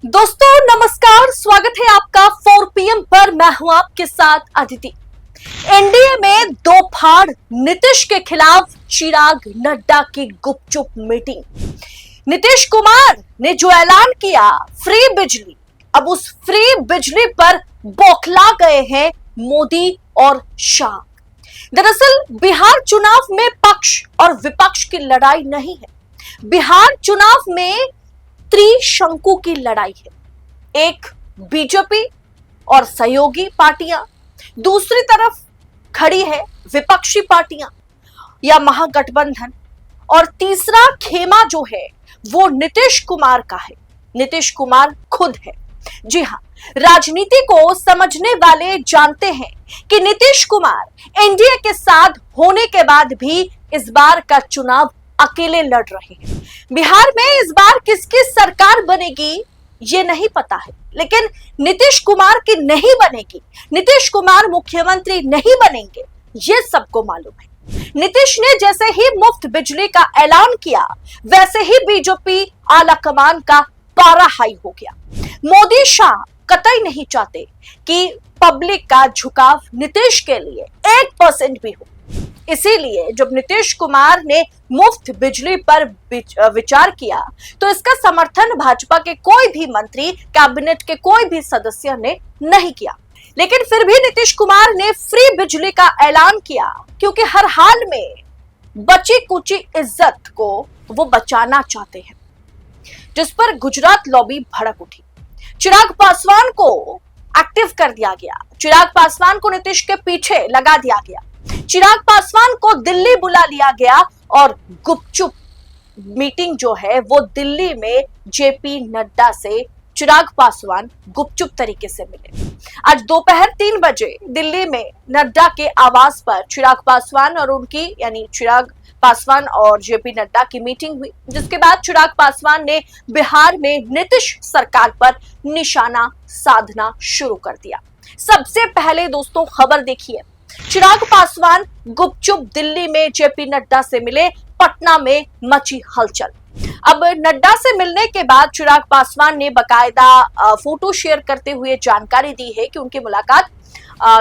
दोस्तों नमस्कार, स्वागत है आपका 4 PM पर। मैं हूं आपके साथ अदिति। एनडीए में दो फाड़, नीतीश के खिलाफ चिराग नड्डा की गुपचुप मीटिंग। नीतीश कुमार ने जो ऐलान किया फ्री बिजली, अब उस फ्री बिजली पर बौखला गए हैं मोदी और शाह। दरअसल बिहार चुनाव में पक्ष और विपक्ष की लड़ाई नहीं है, बिहार चुनाव में त्रिशंकु की लड़ाई है। एक बीजेपी और सहयोगी पार्टियां, दूसरी तरफ खड़ी है विपक्षी पार्टियां या महागठबंधन, और तीसरा खेमा जो है वो नीतीश कुमार का है। नीतीश कुमार खुद है। जी हां, राजनीति को समझने वाले जानते हैं कि नीतीश कुमार एनडीए के साथ होने के बाद भी इस बार का चुनाव अकेले लड़ रहे हैं। बिहार में इस बार किसकी सरकार बनेगी ये नहीं पता है, लेकिन नीतीश कुमार की नहीं बनेगी, नीतीश कुमार मुख्यमंत्री नहीं बनेंगे ये सबको मालूम है। नीतीश ने जैसे ही मुफ्त बिजली का ऐलान किया वैसे ही बीजेपी आला कमान का पारा हाई हो गया। मोदी शाह कतई नहीं चाहते कि पब्लिक का झुकाव नीतीश के लिए 1% भी हो। इसीलिए जब नीतीश कुमार ने मुफ्त बिजली पर विचार किया तो इसका समर्थन भाजपा के कोई भी मंत्री, कैबिनेट के कोई भी सदस्य ने नहीं किया। लेकिन फिर भी नीतीश कुमार ने फ्री बिजली का ऐलान किया क्योंकि हर हाल में बची कुची इज्जत को वो बचाना चाहते हैं, जिस पर गुजरात लॉबी भड़क उठी। चिराग पासवान को एक्टिव कर दिया गया, चिराग पासवान को नीतीश के पीछे लगा दिया गया, चिराग पासवान को दिल्ली बुला लिया गया और गुपचुप मीटिंग जो है वो दिल्ली में जेपी नड्डा से चिराग पासवान गुपचुप तरीके से मिले। आज दोपहर 3 बजे दिल्ली में नड्डा के आवास पर चिराग पासवान और उनकी यानी चिराग पासवान और जेपी नड्डा की मीटिंग हुई, जिसके बाद चिराग पासवान ने बिहार में नीतीश सरकार पर निशाना साधना शुरू कर दिया। सबसे पहले दोस्तों खबर देखिए, चिराग पासवान गुपचुप दिल्ली में जेपी नड्डा से मिले, पटना में मची हलचल। अब नड्डा से मिलने के बाद चिराग पासवान ने बकायदा फोटो शेयर करते हुए जानकारी दी है कि उनकी मुलाकात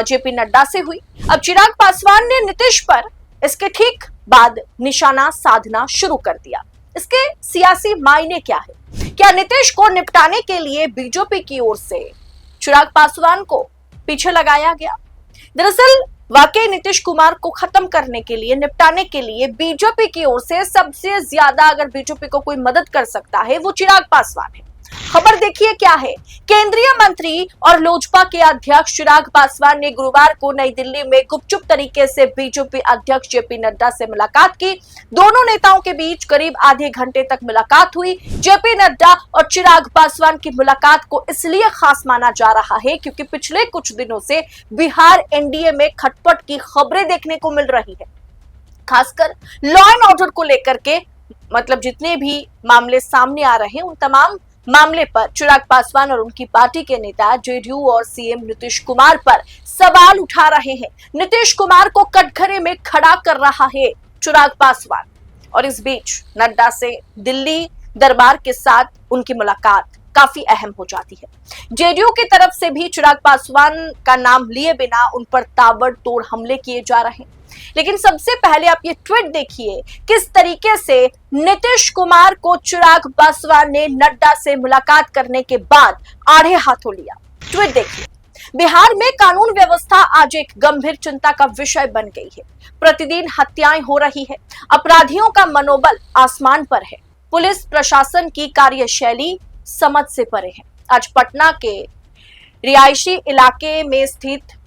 जेपी नड्डा से हुई। अब चिराग पासवान ने नीतीश पर इसके ठीक बाद निशाना साधना शुरू कर दिया। इसके सियासी मायने क्या है? क्या नीतीश को निपटाने के लिए बीजेपी की ओर से चिराग पासवान को पीछे लगाया गया? दरअसल वाकई नीतीश कुमार को खत्म करने के लिए, निपटाने के लिए बीजेपी की ओर से सबसे ज्यादा अगर बीजेपी को कोई मदद कर सकता है वो चिराग पासवान है। खबर देखिए क्या है। केंद्रीय मंत्री और लोजपा के अध्यक्ष चिराग पासवान ने गुरुवार को नई दिल्ली में गुपचुप तरीके से बीजेपी अध्यक्ष जेपी नड्डा से मुलाकात की। दोनों नेताओं के बीच करीब आधे घंटे तक मुलाकात हुई। जेपी नड्डा और चिराग पासवान की मुलाकात को इसलिए खास माना जा रहा है क्योंकि पिछले कुछ दिनों से बिहार एनडीए में खटपट की खबरें देखने को मिल रही है, खासकर लॉ एंड ऑर्डर को लेकर के। मतलब जितने भी मामले सामने आ रहे हैं उन तमाम मामले पर चिराग पासवान और उनकी पार्टी के नेता जेडीयू और सीएम नीतीश कुमार पर सवाल उठा रहे हैं। नीतीश कुमार को कटघरे में खड़ा कर रहा है चिराग पासवान, और इस बीच नड्डा से दिल्ली दरबार के साथ उनकी मुलाकात काफी अहम हो जाती है। जेडीयू की तरफ से भी चिराग पासवान का नाम लिए बिना उन पर ताबड़तोड़ हमले किए जा रहे हैं। लेकिन सबसे पहले आप ये ट्वीट देखिए, किस तरीके से नीतीश कुमार को चिराग पासवान ने नड्डा से मुलाकात करने के बाद आड़े हाथों लिया। ट्वीट देखिए। बिहार में कानून व्यवस्था आज एक गंभीर चिंता का विषय बन गई है। प्रतिदिन हत्याएं हो रही है, अपराधियों का मनोबल आसमान पर है, पुलिस प्रशासन की कार्यशैली समझ से परे है। आज पटना के रिहायशी इलाके में स्थित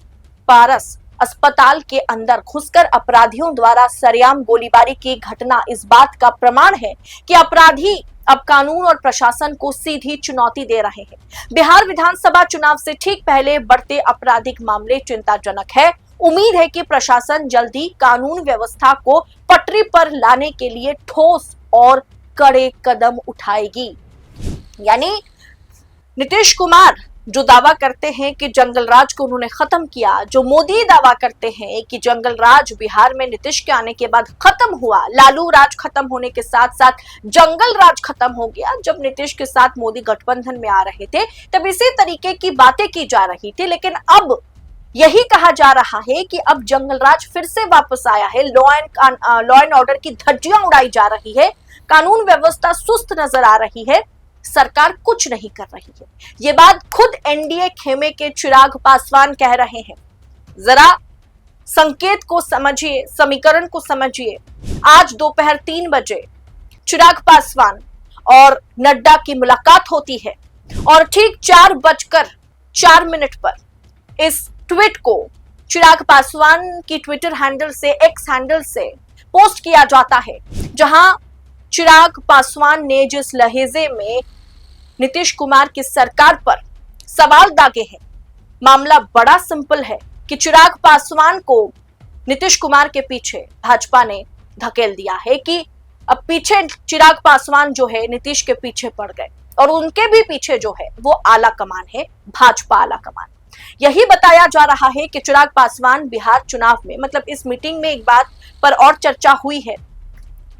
पारस अस्पताल के अंदर घुसकर अपराधियों द्वारा सरेआम गोलीबारी की घटना इस बात का प्रमाण है कि अपराधी अब कानून और प्रशासन को सीधी चुनौती दे रहे हैं। बिहार विधानसभा चुनाव से ठीक पहले बढ़ते आपराधिक मामले चिंताजनक है। उम्मीद है कि प्रशासन जल्दी कानून व्यवस्था को पटरी पर लाने के लिए ठोस और कड़े कदम उठाएगी। यानी नीतीश कुमार जो दावा करते हैं कि जंगल राज को उन्होंने खत्म किया, जो मोदी दावा करते हैं कि जंगल राज बिहार में नीतीश के आने के बाद खत्म हुआ, लालू राज खत्म होने के साथ साथ जंगल राज खत्म हो गया, जब नीतीश के साथ मोदी गठबंधन में आ रहे थे तब इसी तरीके की बातें की जा रही थी। लेकिन अब यही कहा जा रहा है कि अब जंगल राज फिर से वापस आया है, लॉ एंड ऑर्डर की धज्जियां उड़ाई जा रही है, कानून व्यवस्था सुस्त नजर आ रही है, सरकार कुछ नहीं कर रही है। ये बात खुद एनडीए खेमे के चिराग पासवान कह रहे हैं। जरा संकेत को समझिए, समीकरण को समझिए। आज दोपहर 3 बजे चिराग पासवान और नड्डा की मुलाकात होती है और ठीक 4:04 पर इस ट्वीट को चिराग पासवान की ट्विटर हैंडल से, एक्स हैंडल से पोस्ट किया जाता है, जहां चिराग पासवान ने जिस लहजे में नीतीश कुमार की सरकार पर सवाल दागे हैं। मामला बड़ा सिंपल है कि चिराग पासवान को नीतीश कुमार के पीछे भाजपा ने धकेल दिया है कि अब पीछे चिराग पासवान जो है नीतीश के पीछे पड़ गए और उनके भी पीछे जो है वो आला कमान है, भाजपा आला कमान। यही बताया जा रहा है कि चिराग पासवान बिहार चुनाव में, मतलब इस मीटिंग में एक बात पर और चर्चा हुई है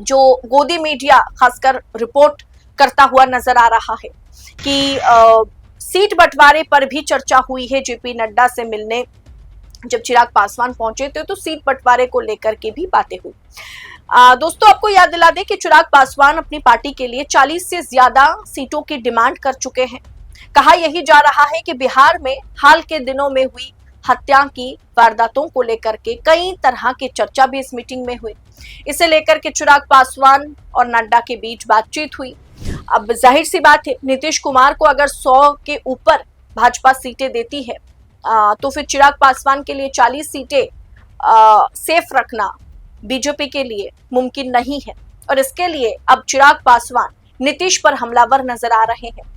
जो गोदी मीडिया खासकर रिपोर्ट करता हुआ नजर आ रहा है कि सीट बंटवारे पर भी चर्चा हुई है। जेपी नड्डा से मिलने जब चिराग पासवान पहुंचे थे तो सीट बंटवारे को लेकर के भी बातें हुई। दोस्तों, आपको याद दिला दें कि चिराग पासवान अपनी पार्टी के लिए 40 से ज्यादा सीटों की डिमांड कर चुके हैं। कहा यही जा रहा है कि बिहार में हाल के दिनों में हुई हत्या की वारदातों को लेकर के कई तरह की चर्चा भी इस मीटिंग में हुई। इसे लेकर के चिराग पासवान और नड्डा के बीच बातचीत हुई। अब जाहिर सी बात है, नीतीश कुमार को अगर 100 के ऊपर भाजपा सीटें देती है तो फिर चिराग पासवान के लिए 40 सीटें सेफ रखना बीजेपी के लिए मुमकिन नहीं है और इसके लिए अब चिराग पासवान नीतीश पर हमलावर नजर आ रहे हैं।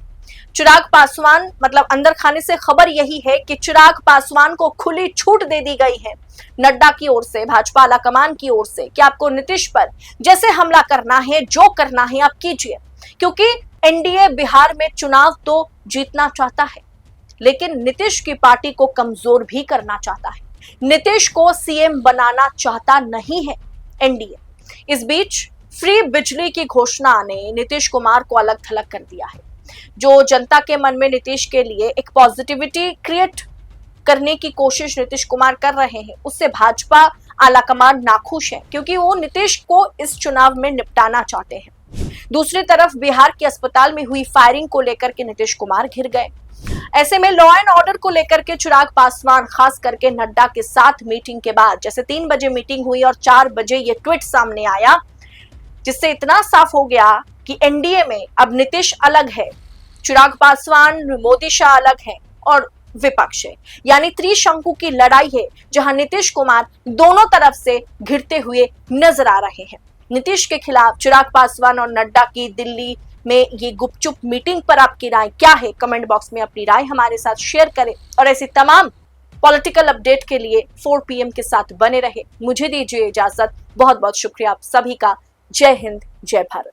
चिराग पासवान, मतलब अंदर खाने से खबर यही है कि चिराग पासवान को खुली छूट दे दी गई है नड्डा की ओर से, भाजपा आलाकमान की ओर से, कि आपको नीतीश पर जैसे हमला करना है, जो करना है आप कीजिए, क्योंकि एनडीए बिहार में चुनाव तो जीतना चाहता है लेकिन नीतीश की पार्टी को कमजोर भी करना चाहता है। नीतीश को सीएम बनाना चाहता नहीं है एनडीए। इस बीच फ्री बिजली की घोषणा ने नीतीश कुमार को अलग थलग कर दिया है। जो जनता के मन में नीतीश के लिए एक पॉजिटिविटी क्रिएट करने की कोशिश नीतीश कुमार कर रहे हैं, उससे भाजपा आलाकमान नाखुश है क्योंकि वो नीतीश को इस चुनाव में निपटाना चाहते हैं। दूसरी तरफ बिहार के अस्पताल में हुई फायरिंग को लेकर के नीतीश कुमार घिर गए। ऐसे में लॉ एंड ऑर्डर को लेकर के चिराग पासवान खास करके नड्डा के साथ मीटिंग के बाद, जैसे 3 बजे मीटिंग हुई और 4 बजे ये ट्वीट सामने आया, जिससे इतना साफ हो गया कि एनडीए में अब नीतीश अलग है, चिराग पासवान, मोदी शाह अलग है और विपक्ष है। यानी त्रिशंकु की लड़ाई है जहां नीतीश कुमार दोनों तरफ से घिरते हुए नजर आ रहे हैं। नीतीश के खिलाफ चिराग पासवान और नड्डा की दिल्ली में ये गुपचुप मीटिंग पर आपकी राय क्या है? कमेंट बॉक्स में अपनी राय हमारे साथ शेयर करें और ऐसी तमाम पॉलिटिकल अपडेट के लिए 4 PM के साथ बने रहे। मुझे दीजिए इजाजत। बहुत बहुत शुक्रिया आप सभी का। जय हिंद, जय भारत।